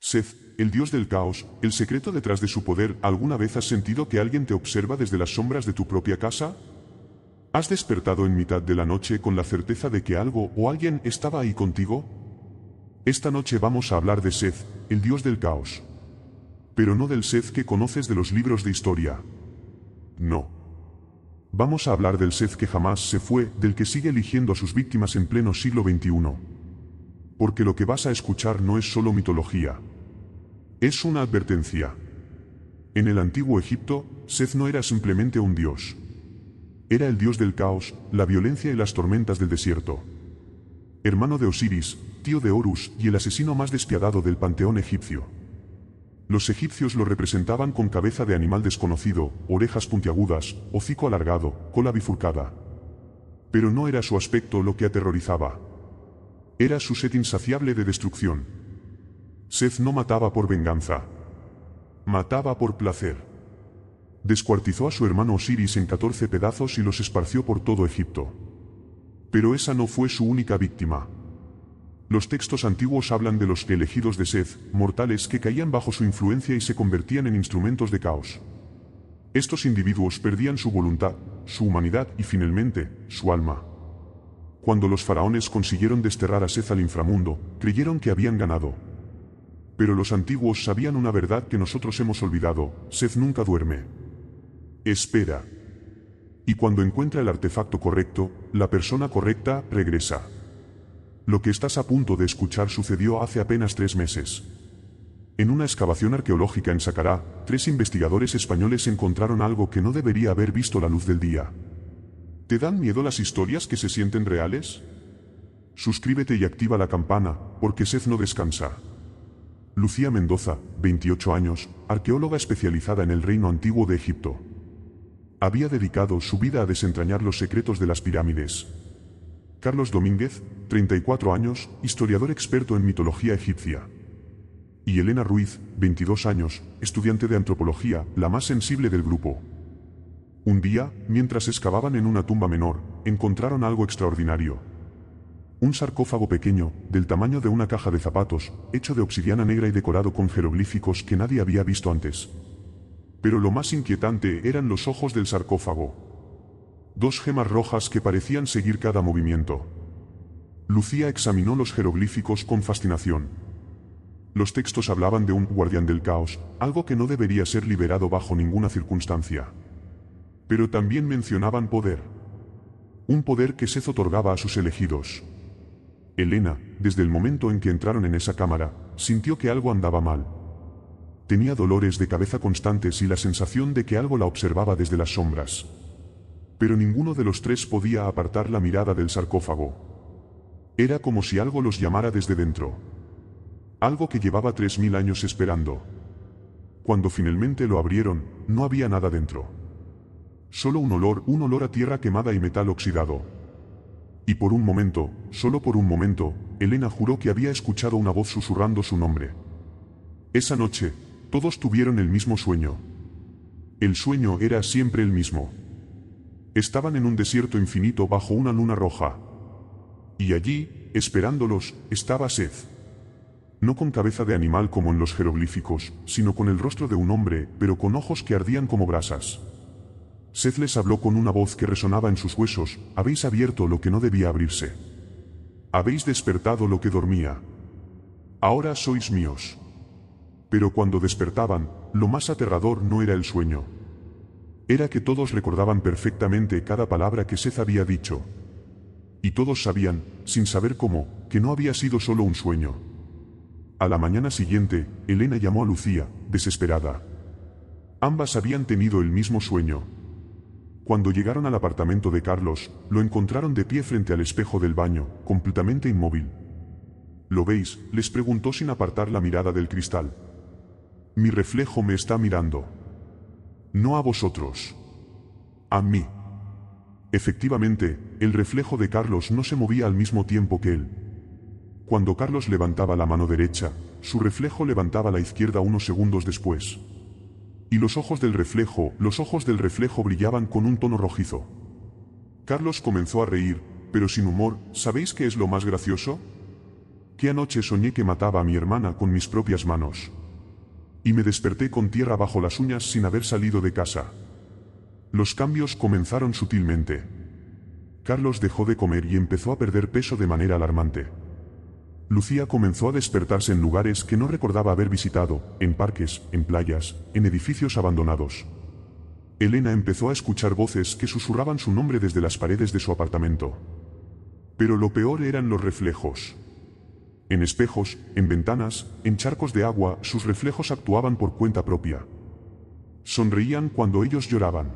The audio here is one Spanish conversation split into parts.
Seth, el dios del caos, el secreto detrás de su poder. ¿Alguna vez has sentido que alguien te observa desde las sombras de tu propia casa? ¿Has despertado en mitad de la noche con la certeza de que algo o alguien estaba ahí contigo? Esta noche vamos a hablar de Seth, el dios del caos. Pero no del Seth que conoces de los libros de historia. No. Vamos a hablar del Seth que jamás se fue, del que sigue eligiendo a sus víctimas en pleno siglo XXI. Porque lo que vas a escuchar no es solo mitología. Es una advertencia. En el antiguo Egipto, Seth no era simplemente un dios. Era el dios del caos, la violencia y las tormentas del desierto. Hermano de Osiris, tío de Horus y el asesino más despiadado del panteón egipcio. Los egipcios lo representaban con cabeza de animal desconocido, orejas puntiagudas, hocico alargado, cola bifurcada. Pero no era su aspecto lo que aterrorizaba. Era su sed insaciable de destrucción. Seth no mataba por venganza. Mataba por placer. Descuartizó a su hermano Osiris en 14 pedazos y los esparció por todo Egipto. Pero esa no fue su única víctima. Los textos antiguos hablan de los elegidos de Seth, mortales que caían bajo su influencia y se convertían en instrumentos de caos. Estos individuos perdían su voluntad, su humanidad y finalmente, su alma. Cuando los faraones consiguieron desterrar a Seth al inframundo, creyeron que habían ganado. Pero los antiguos sabían una verdad que nosotros hemos olvidado: Seth nunca duerme. Espera. Y cuando encuentra el artefacto correcto, la persona correcta regresa. Lo que estás a punto de escuchar sucedió hace apenas 3 meses. En una excavación arqueológica en Saqqara, 3 investigadores españoles encontraron algo que no debería haber visto la luz del día. ¿Te dan miedo las historias que se sienten reales? Suscríbete y activa la campana, porque Seth no descansa. Lucía Mendoza, 28 años, arqueóloga especializada en el reino antiguo de Egipto. Había dedicado su vida a desentrañar los secretos de las pirámides. Carlos Domínguez, 34 años, historiador experto en mitología egipcia. Y Elena Ruiz, 22 años, estudiante de antropología, la más sensible del grupo. Un día, mientras excavaban en una tumba menor, encontraron algo extraordinario. Un sarcófago pequeño, del tamaño de una caja de zapatos, hecho de obsidiana negra y decorado con jeroglíficos que nadie había visto antes. Pero lo más inquietante eran los ojos del sarcófago. 2 gemas rojas que parecían seguir cada movimiento. Lucía examinó los jeroglíficos con fascinación. Los textos hablaban de un guardián del caos, algo que no debería ser liberado bajo ninguna circunstancia. Pero también mencionaban poder. Un poder que Seth otorgaba a sus elegidos. Elena, desde el momento en que entraron en esa cámara, sintió que algo andaba mal. Tenía dolores de cabeza constantes y la sensación de que algo la observaba desde las sombras. Pero ninguno de los 3 podía apartar la mirada del sarcófago. Era como si algo los llamara desde dentro. Algo que llevaba 3000 años esperando. Cuando finalmente lo abrieron, no había nada dentro. Solo un olor a tierra quemada y metal oxidado. Y por un momento, solo por un momento, Elena juró que había escuchado una voz susurrando su nombre. Esa noche, todos tuvieron el mismo sueño. El sueño era siempre el mismo. Estaban en un desierto infinito bajo una luna roja. Y allí, esperándolos, estaba Seth. No con cabeza de animal como en los jeroglíficos, sino con el rostro de un hombre, pero con ojos que ardían como brasas. Seth les habló con una voz que resonaba en sus huesos: habéis abierto lo que no debía abrirse. Habéis despertado lo que dormía. Ahora sois míos. Pero cuando despertaban, lo más aterrador no era el sueño. Era que todos recordaban perfectamente cada palabra que Seth había dicho. Y todos sabían, sin saber cómo, que no había sido solo un sueño. A la mañana siguiente, Elena llamó a Lucía, desesperada. Ambas habían tenido el mismo sueño. Cuando llegaron al apartamento de Carlos, lo encontraron de pie frente al espejo del baño, completamente inmóvil. ¿Lo veis?, les preguntó sin apartar la mirada del cristal. Mi reflejo me está mirando. No a vosotros. A mí. Efectivamente, el reflejo de Carlos no se movía al mismo tiempo que él. Cuando Carlos levantaba la mano derecha, su reflejo levantaba la izquierda unos segundos después. Y los ojos del reflejo brillaban con un tono rojizo. Carlos comenzó a reír, pero sin humor. ¿Sabéis qué es lo más gracioso? que anoche soñé que mataba a mi hermana con mis propias manos. Y me desperté con tierra bajo las uñas sin haber salido de casa. Los cambios comenzaron sutilmente. Carlos dejó de comer y empezó a perder peso de manera alarmante. Lucía comenzó a despertarse en lugares que no recordaba haber visitado, en parques, en playas, en edificios abandonados. Elena empezó a escuchar voces que susurraban su nombre desde las paredes de su apartamento. Pero lo peor eran los reflejos. En espejos, en ventanas, en charcos de agua, sus reflejos actuaban por cuenta propia. Sonreían cuando ellos lloraban.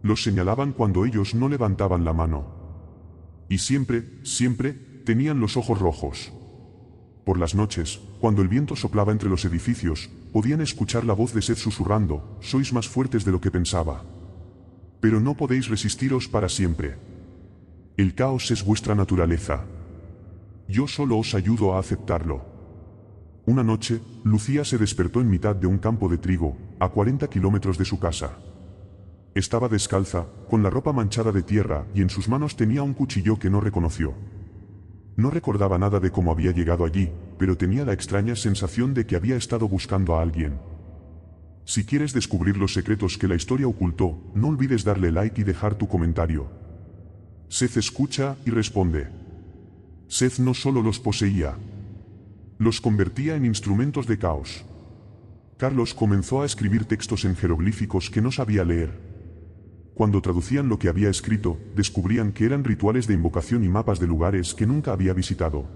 Los señalaban cuando ellos no levantaban la mano. Y siempre, siempre, tenían los ojos rojos. Por las noches, cuando el viento soplaba entre los edificios, podían escuchar la voz de Seth susurrando: «Sois más fuertes de lo que pensaba. Pero no podéis resistiros para siempre. El caos es vuestra naturaleza. Yo solo os ayudo a aceptarlo». Una noche, Lucía se despertó en mitad de un campo de trigo, a 40 kilómetros de su casa. Estaba descalza, con la ropa manchada de tierra, y en sus manos tenía un cuchillo que no reconoció. No recordaba nada de cómo había llegado allí, pero tenía la extraña sensación de que había estado buscando a alguien. Si quieres descubrir los secretos que la historia ocultó, no olvides darle like y dejar tu comentario. Seth escucha y responde. Seth no solo los poseía, los convertía en instrumentos de caos. Carlos comenzó a escribir textos en jeroglíficos que no sabía leer. Cuando traducían lo que había escrito, descubrían que eran rituales de invocación y mapas de lugares que nunca había visitado.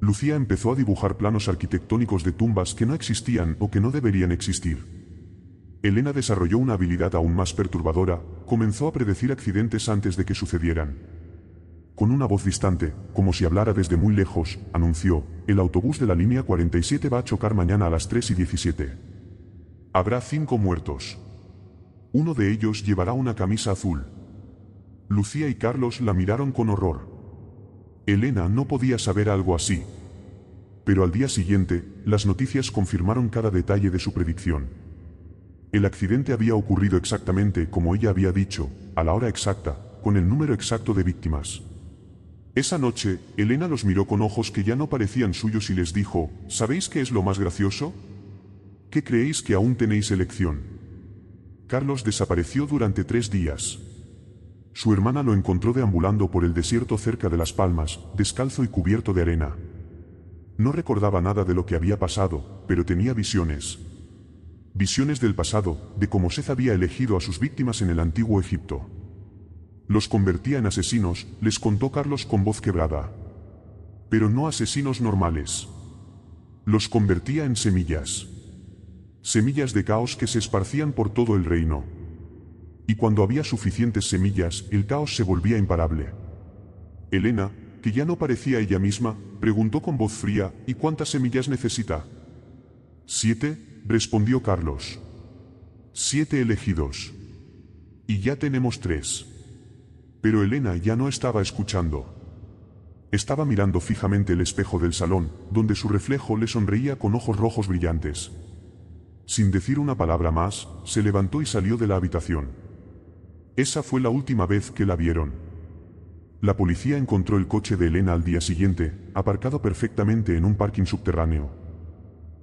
Lucía empezó a dibujar planos arquitectónicos de tumbas que no existían o que no deberían existir. Elena desarrolló una habilidad aún más perturbadora: comenzó a predecir accidentes antes de que sucedieran. Con una voz distante, como si hablara desde muy lejos, anunció: «El autobús de la línea 47 va a chocar mañana a las 3:17. Habrá 5 muertos. Uno de ellos llevará una camisa azul». Lucía y Carlos la miraron con horror. Elena no podía saber algo así. Pero al día siguiente, las noticias confirmaron cada detalle de su predicción. El accidente había ocurrido exactamente como ella había dicho, a la hora exacta, con el número exacto de víctimas. Esa noche, Elena los miró con ojos que ya no parecían suyos y les dijo: «¿Sabéis qué es lo más gracioso? ¿Qué creéis que aún tenéis elección?» Carlos desapareció durante 3 días. Su hermana lo encontró deambulando por el desierto cerca de Las Palmas, descalzo y cubierto de arena. No recordaba nada de lo que había pasado, pero tenía visiones. Visiones del pasado, de cómo Seth había elegido a sus víctimas en el antiguo Egipto. Los convertía en asesinos, les contó Carlos con voz quebrada. Pero no asesinos normales. Los convertía en semillas. Semillas de caos que se esparcían por todo el reino. Y cuando había suficientes semillas, el caos se volvía imparable. Elena, que ya no parecía ella misma, preguntó con voz fría: «¿Y cuántas semillas necesita?» 7, respondió Carlos. 7 elegidos. Y ya tenemos 3. Pero Elena ya no estaba escuchando. Estaba mirando fijamente el espejo del salón, donde su reflejo le sonreía con ojos rojos brillantes. Sin decir una palabra más, se levantó y salió de la habitación. Esa fue la última vez que la vieron. La policía encontró el coche de Elena al día siguiente, aparcado perfectamente en un parking subterráneo.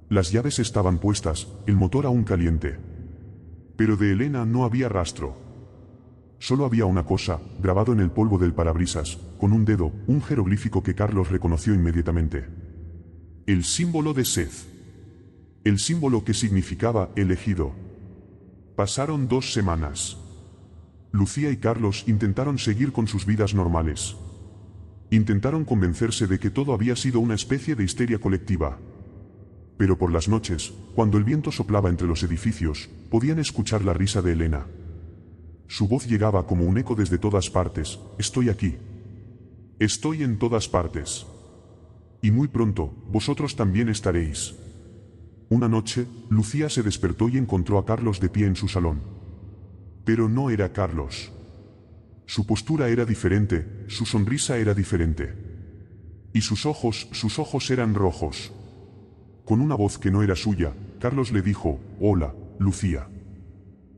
Las llaves estaban puestas, el motor aún caliente. Pero de Elena no había rastro. Solo había una cosa, grabado en el polvo del parabrisas, con un dedo, un jeroglífico que Carlos reconoció inmediatamente. El símbolo de Seth. El símbolo que significaba elegido. Pasaron 2 semanas. Lucía y Carlos intentaron seguir con sus vidas normales. Intentaron convencerse de que todo había sido una especie de histeria colectiva. Pero por las noches, cuando el viento soplaba entre los edificios, podían escuchar la risa de Elena. Su voz llegaba como un eco desde todas partes: «Estoy aquí. Estoy en todas partes. Y muy pronto, vosotros también estaréis». Una noche, Lucía se despertó y encontró a Carlos de pie en su salón. Pero no era Carlos. Su postura era diferente, su sonrisa era diferente. Y sus ojos eran rojos. Con una voz que no era suya, Carlos le dijo: «Hola, Lucía.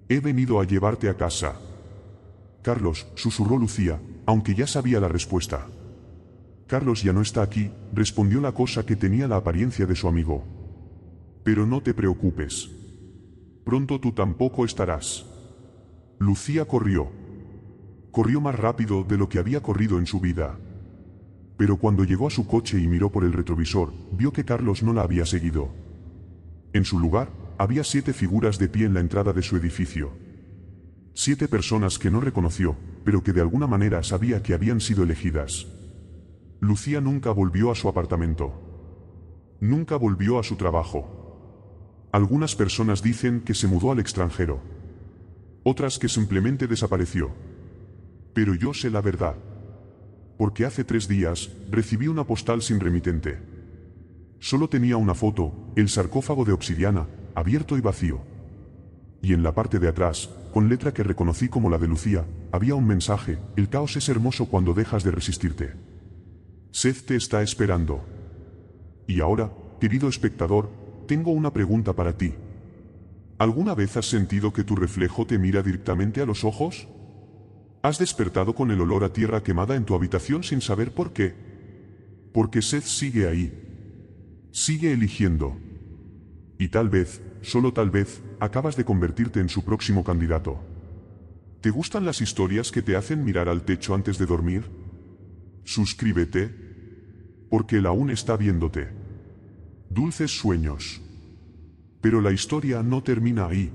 He venido a llevarte a casa». «Carlos», susurró Lucía, aunque ya sabía la respuesta. Carlos ya no está aquí, respondió la cosa que tenía la apariencia de su amigo. Pero no te preocupes. Pronto tú tampoco estarás. Lucía corrió. Corrió más rápido de lo que había corrido en su vida. Pero cuando llegó a su coche y miró por el retrovisor, vio que Carlos no la había seguido. En su lugar, había 7 figuras de pie en la entrada de su edificio. 7 personas que no reconoció, pero que de alguna manera sabía que habían sido elegidas. Lucía nunca volvió a su apartamento. Nunca volvió a su trabajo. Algunas personas dicen que se mudó al extranjero. Otras que simplemente desapareció. Pero yo sé la verdad. Porque hace 3 días, recibí una postal sin remitente. Solo tenía una foto, el sarcófago de obsidiana, abierto y vacío. Y en la parte de atrás, con letra que reconocí como la de Lucía, había un mensaje: el caos es hermoso cuando dejas de resistirte. Seth te está esperando. Y ahora, querido espectador, tengo una pregunta para ti. ¿Alguna vez has sentido que tu reflejo te mira directamente a los ojos? ¿Has despertado con el olor a tierra quemada en tu habitación sin saber por qué? Porque Seth sigue ahí. Sigue eligiendo. Y tal vez, solo tal vez, acabas de convertirte en su próximo candidato. ¿Te gustan las historias que te hacen mirar al techo antes de dormir? Suscríbete. Porque él aún está viéndote. Dulces sueños. Pero la historia no termina ahí.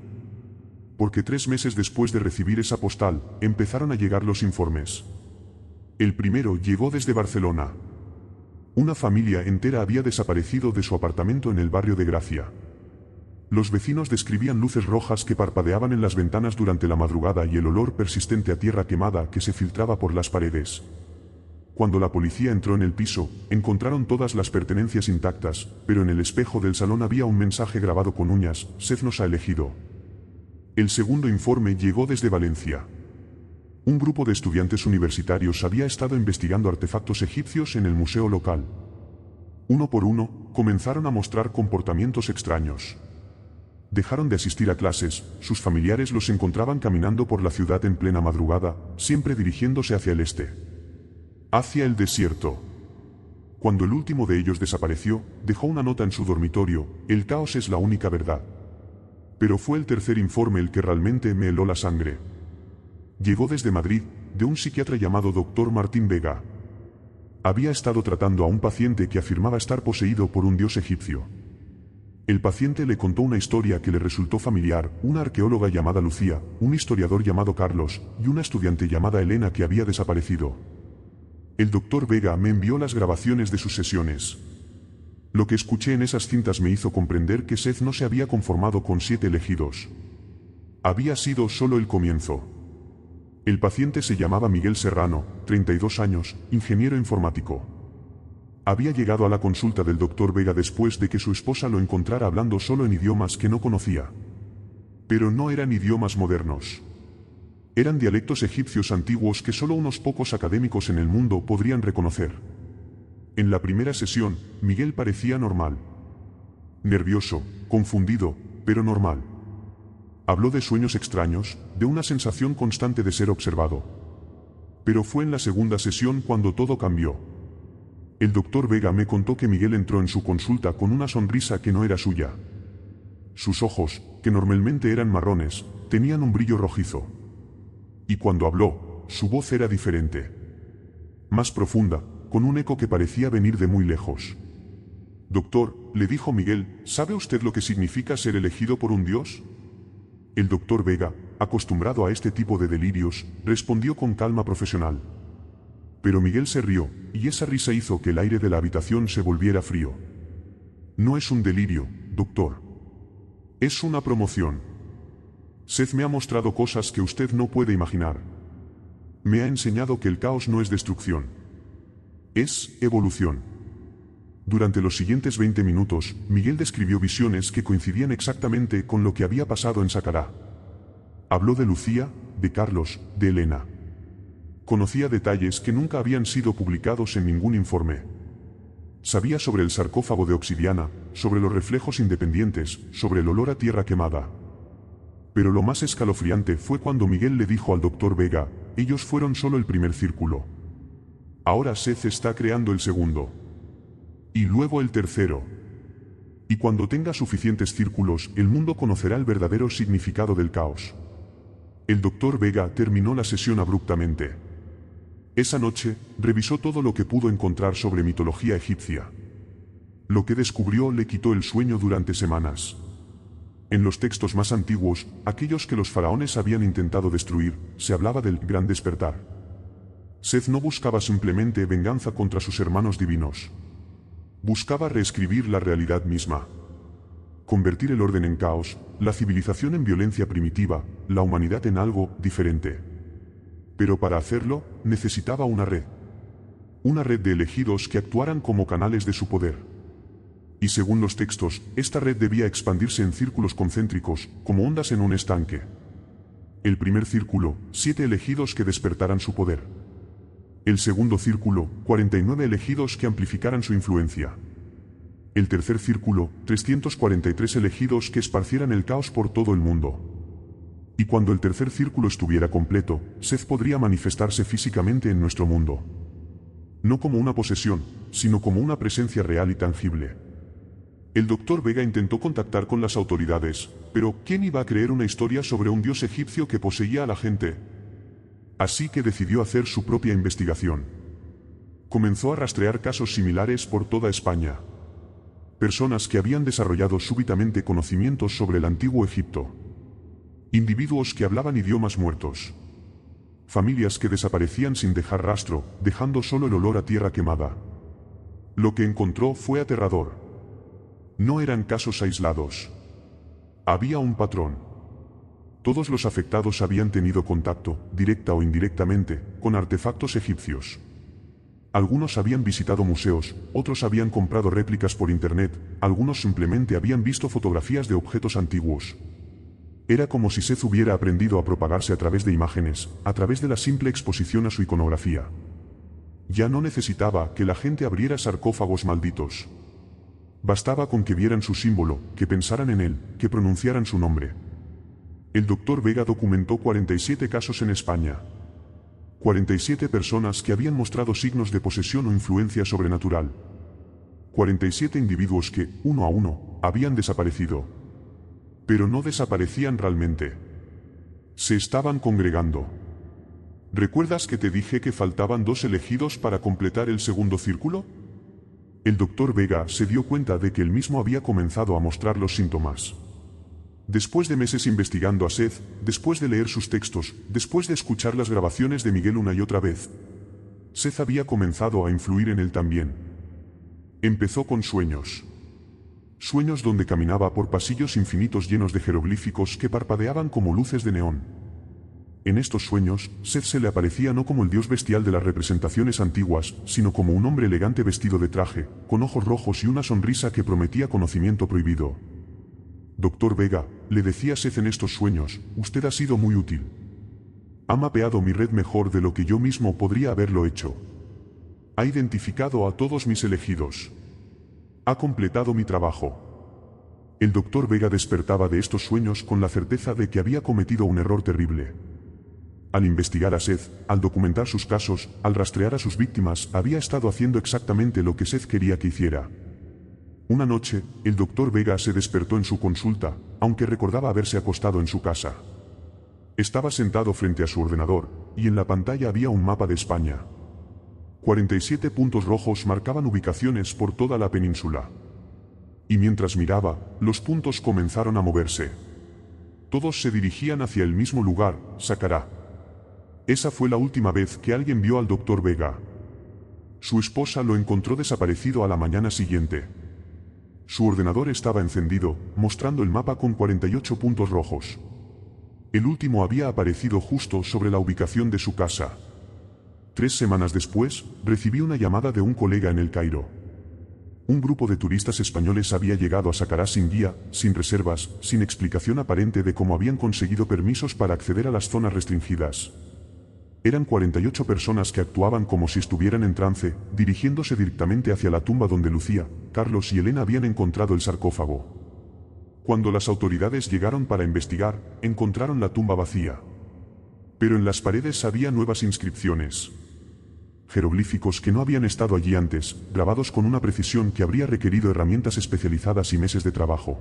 Porque 3 meses después de recibir esa postal, empezaron a llegar los informes. El primero llegó desde Barcelona. Una familia entera había desaparecido de su apartamento en el barrio de Gracia. Los vecinos describían luces rojas que parpadeaban en las ventanas durante la madrugada y el olor persistente a tierra quemada que se filtraba por las paredes. Cuando la policía entró en el piso, encontraron todas las pertenencias intactas, pero en el espejo del salón había un mensaje grabado con uñas: Seth nos ha elegido. El segundo informe llegó desde Valencia. Un grupo de estudiantes universitarios había estado investigando artefactos egipcios en el museo local. Uno por uno, comenzaron a mostrar comportamientos extraños. Dejaron de asistir a clases, sus familiares los encontraban caminando por la ciudad en plena madrugada, siempre dirigiéndose hacia el este. Hacia el desierto. Cuando el último de ellos desapareció, dejó una nota en su dormitorio: el caos es la única verdad. Pero fue el tercer informe el que realmente me heló la sangre. Llegó desde Madrid, de un psiquiatra llamado Dr. Martín Vega. Había estado tratando a un paciente que afirmaba estar poseído por un dios egipcio. El paciente le contó una historia que le resultó familiar: una arqueóloga llamada Lucía, un historiador llamado Carlos, y una estudiante llamada Elena que había desaparecido. El Dr. Vega me envió las grabaciones de sus sesiones. Lo que escuché en esas cintas me hizo comprender que Seth no se había conformado con 7 elegidos. Había sido solo el comienzo. El paciente se llamaba Miguel Serrano, 32 años, ingeniero informático. Había llegado a la consulta del Dr. Vega después de que su esposa lo encontrara hablando solo en idiomas que no conocía. Pero no eran idiomas modernos. Eran dialectos egipcios antiguos que solo unos pocos académicos en el mundo podrían reconocer. En la primera sesión, Miguel parecía normal. Nervioso, confundido, pero normal. Habló de sueños extraños, de una sensación constante de ser observado. Pero fue en la segunda sesión cuando todo cambió. El Dr. Vega me contó que Miguel entró en su consulta con una sonrisa que no era suya. Sus ojos, que normalmente eran marrones, tenían un brillo rojizo. Y cuando habló, su voz era diferente. Más profunda, con un eco que parecía venir de muy lejos. Doctor, le dijo Miguel, ¿sabe usted lo que significa ser elegido por un dios? El Dr. Vega, acostumbrado a este tipo de delirios, respondió con calma profesional. Pero Miguel se rió, y esa risa hizo que el aire de la habitación se volviera frío. No es un delirio, doctor. Es una promoción. Seth me ha mostrado cosas que usted no puede imaginar. Me ha enseñado que el caos no es destrucción. Es evolución. Durante los siguientes 20 minutos, Miguel describió visiones que coincidían exactamente con lo que había pasado en Saqqara. Habló de Lucía, de Carlos, de Elena. Conocía detalles que nunca habían sido publicados en ningún informe. Sabía sobre el sarcófago de obsidiana, sobre los reflejos independientes, sobre el olor a tierra quemada. Pero lo más escalofriante fue cuando Miguel le dijo al Dr. Vega, ellos fueron solo el primer círculo. Ahora Seth está creando el segundo. Y luego el tercero. Y cuando tenga suficientes círculos, el mundo conocerá el verdadero significado del caos. El Dr. Vega terminó la sesión abruptamente. Esa noche, revisó todo lo que pudo encontrar sobre mitología egipcia. Lo que descubrió le quitó el sueño durante semanas. En los textos más antiguos, aquellos que los faraones habían intentado destruir, se hablaba del gran despertar. Seth no buscaba simplemente venganza contra sus hermanos divinos. Buscaba reescribir la realidad misma. Convertir el orden en caos, la civilización en violencia primitiva, la humanidad en algo diferente. Pero para hacerlo, necesitaba una red. Una red de elegidos que actuaran como canales de su poder. Y según los textos, esta red debía expandirse en círculos concéntricos, como ondas en un estanque. El primer círculo, 7 elegidos que despertaran su poder. El segundo círculo, 49 elegidos que amplificaran su influencia. El tercer círculo, 343 elegidos que esparcieran el caos por todo el mundo. Y cuando el tercer círculo estuviera completo, Seth podría manifestarse físicamente en nuestro mundo. No como una posesión, sino como una presencia real y tangible. El Dr. Vega intentó contactar con las autoridades, pero ¿quién iba a creer una historia sobre un dios egipcio que poseía a la gente? Así que decidió hacer su propia investigación. Comenzó a rastrear casos similares por toda España. Personas que habían desarrollado súbitamente conocimientos sobre el antiguo Egipto. Individuos que hablaban idiomas muertos. Familias que desaparecían sin dejar rastro, dejando solo el olor a tierra quemada. Lo que encontró fue aterrador. No eran casos aislados. Había un patrón. Todos los afectados habían tenido contacto, directa o indirectamente, con artefactos egipcios. Algunos habían visitado museos, otros habían comprado réplicas por internet, algunos simplemente habían visto fotografías de objetos antiguos. Era como si Seth hubiera aprendido a propagarse a través de imágenes, a través de la simple exposición a su iconografía. Ya no necesitaba que la gente abriera sarcófagos malditos. Bastaba con que vieran su símbolo, que pensaran en él, que pronunciaran su nombre. El Dr. Vega documentó 47 casos en España. 47 personas que habían mostrado signos de posesión o influencia sobrenatural. 47 individuos que, uno a uno, habían desaparecido. Pero no desaparecían realmente. Se estaban congregando. ¿Recuerdas que te dije que faltaban 2 elegidos para completar el segundo círculo? El Dr. Vega se dio cuenta de que él mismo había comenzado a mostrar los síntomas. Después de meses investigando a Seth, después de leer sus textos, después de escuchar las grabaciones de Miguel una y otra vez, Seth había comenzado a influir en él también. Empezó con sueños. Sueños donde caminaba por pasillos infinitos llenos de jeroglíficos que parpadeaban como luces de neón. En estos sueños, Seth se le aparecía no como el dios bestial de las representaciones antiguas, sino como un hombre elegante vestido de traje, con ojos rojos y una sonrisa que prometía conocimiento prohibido. Dr. Vega, le decía Seth en estos sueños, usted ha sido muy útil. Ha mapeado mi red mejor de lo que yo mismo podría haberlo hecho. Ha identificado a todos mis elegidos. Ha completado mi trabajo. El Dr. Vega despertaba de estos sueños con la certeza de que había cometido un error terrible. Al investigar a Seth, al documentar sus casos, al rastrear a sus víctimas, había estado haciendo exactamente lo que Seth quería que hiciera. Una noche, el Dr. Vega se despertó en su consulta, aunque recordaba haberse acostado en su casa. Estaba sentado frente a su ordenador, y en la pantalla había un mapa de España. 47 puntos rojos marcaban ubicaciones por toda la península. Y mientras miraba, los puntos comenzaron a moverse. Todos se dirigían hacia el mismo lugar, Saqqara. Esa fue la última vez que alguien vio al Dr. Vega. Su esposa lo encontró desaparecido a la mañana siguiente. Su ordenador estaba encendido, mostrando el mapa con 48 puntos rojos. El último había aparecido justo sobre la ubicación de su casa. 3 semanas después, recibí una llamada de un colega en El Cairo. Un grupo de turistas españoles había llegado a Saqqara sin guía, sin reservas, sin explicación aparente de cómo habían conseguido permisos para acceder a las zonas restringidas. Eran 48 personas que actuaban como si estuvieran en trance, dirigiéndose directamente hacia la tumba donde Lucía, Carlos y Elena habían encontrado el sarcófago. Cuando las autoridades llegaron para investigar, encontraron la tumba vacía. Pero en las paredes había nuevas inscripciones. Jeroglíficos que no habían estado allí antes, grabados con una precisión que habría requerido herramientas especializadas y meses de trabajo.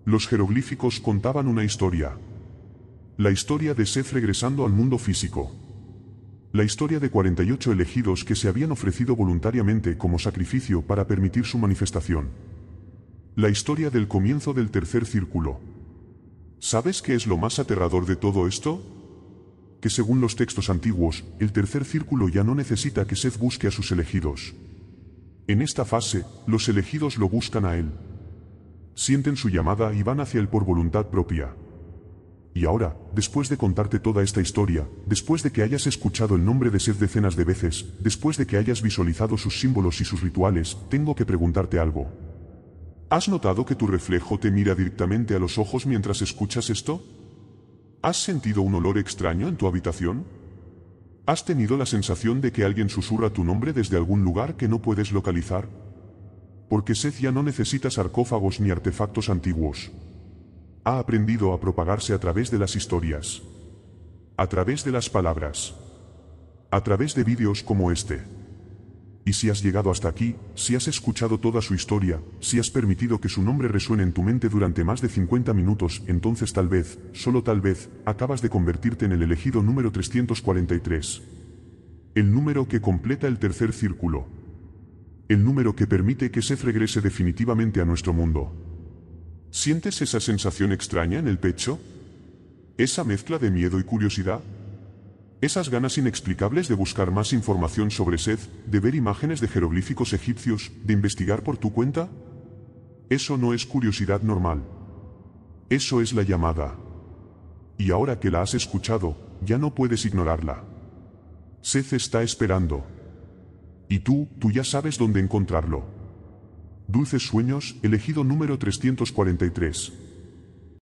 Los jeroglíficos contaban una historia. La historia de Seth regresando al mundo físico. La historia de 48 elegidos que se habían ofrecido voluntariamente como sacrificio para permitir su manifestación. La historia del comienzo del tercer círculo. ¿Sabes qué es lo más aterrador de todo esto? Que según los textos antiguos, el tercer círculo ya no necesita que Seth busque a sus elegidos. En esta fase, los elegidos lo buscan a él. Sienten su llamada y van hacia él por voluntad propia. Y ahora, después de contarte toda esta historia, después de que hayas escuchado el nombre de Seth decenas de veces, después de que hayas visualizado sus símbolos y sus rituales, tengo que preguntarte algo. ¿Has notado que tu reflejo te mira directamente a los ojos mientras escuchas esto? ¿Has sentido un olor extraño en tu habitación? ¿Has tenido la sensación de que alguien susurra tu nombre desde algún lugar que no puedes localizar? Porque Seth ya no necesita sarcófagos ni artefactos antiguos. Ha aprendido a propagarse a través de las historias. A través de las palabras. A través de vídeos como este. Y si has llegado hasta aquí, si has escuchado toda su historia, si has permitido que su nombre resuene en tu mente durante más de 50 minutos, entonces tal vez, solo tal vez, acabas de convertirte en el elegido número 343. El número que completa el tercer círculo. El número que permite que Seth regrese definitivamente a nuestro mundo. ¿Sientes esa sensación extraña en el pecho? ¿Esa mezcla de miedo y curiosidad? ¿Esas ganas inexplicables de buscar más información sobre Seth, de ver imágenes de jeroglíficos egipcios, de investigar por tu cuenta? Eso no es curiosidad normal. Eso es la llamada. Y ahora que la has escuchado, ya no puedes ignorarla. Seth está esperando. Y tú ya sabes dónde encontrarlo. Dulces sueños, elegido número 343.